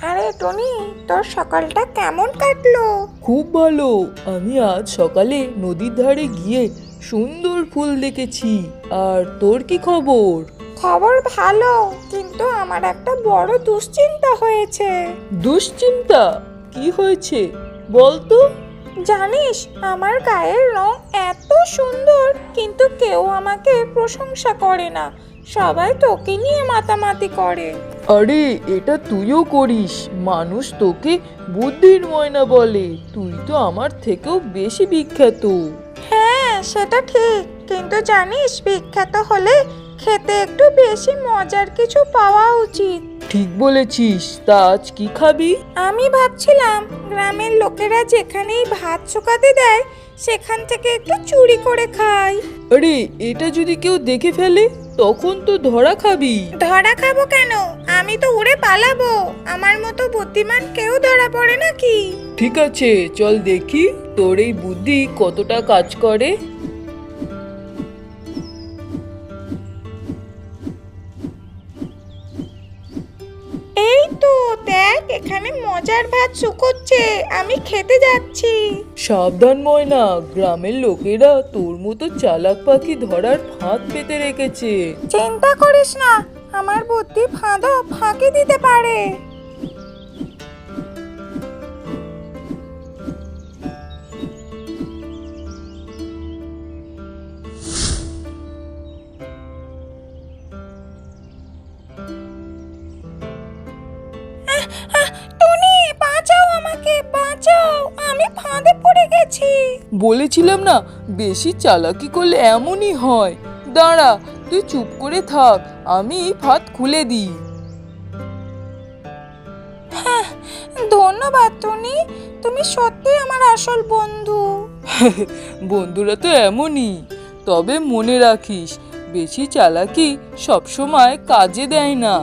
আরে টনি, তোর সকালটা কেমন কাটলো? খুব ভালো। আমি আজ সকালে নদীর ধারে গিয়ে সুন্দর ফুল দেখেছি। আর তোর কি খবর? খবর ভালো, কিন্তু আমার একটা বড় দুশ্চিন্তা হয়েছে। দুশ্চিন্তা? কি হয়েছে বল তো। জানিস, আমার গায়ের রং এত সুন্দর, কিন্তু কেউ আমাকে প্রশংসা করে না। সবাই তোকে নিয়ে মাতামাতি করে। আরে এটা তুইও করিস। মানুষ তোকে বুদ্ধির ময়না বলে। তুই তো আমার থেকেও বেশি বিখ্যাত। হ্যাঁ, সেটা ঠিক, কিন্তু জানিস, বিখ্যাত হলে খেতে একটু বেশি মজার কিছু পাওয়া উচিত। ঠিক বলেছিস। তা আজ কি খাবি? আমি ভাবছিলাম গ্রামের লোকেরা যেখানেই ভাত শুকাতে দেয় সেখান থেকে একটু চুরি করে খাই। আরে এটা যদি কেউ দেখে ফেলে তখন তো ধরা খাবি। ধরা খাবো কেন? আমি তো উড়ে পালাবো। আমার মতো বুদ্ধিমান কেউ ধরা পড়ে নাকি? ঠিক আছে, চল দেখি তোর এই বুদ্ধি কতটা কাজ করে। এই তো দেখ, এখানে মজার ভাত শুকোচ্ছে, আমি খেতে যাচ্ছি। সাবধান ময়না, গ্রামের লোকেরা তোর মতো চালাক পাখি ধরার ফাঁদ পেতে রেখেছে। চিন্তা করিস না, আমার বুদ্ধি ফাঁদও ফাঁকি দিতে পারে। টনি, বাঁচাও আমাকে, বাঁচাও, আমি ফাঁদে পড়ে গেছি। বলেছিলাম না, বেশি চালাকি করলে এমনই হয়। দাঁড়া, তুই চুপ করে থাক, আমি ফাঁদ খুলে দিই। ধন্যবাদ টনি, তুমি সত্যি আমার আসল বন্ধু। বন্ধুরা তো এমনই। তবে মনে রাখিস, বেশি চালাকি সবসময় কাজে দেয় না।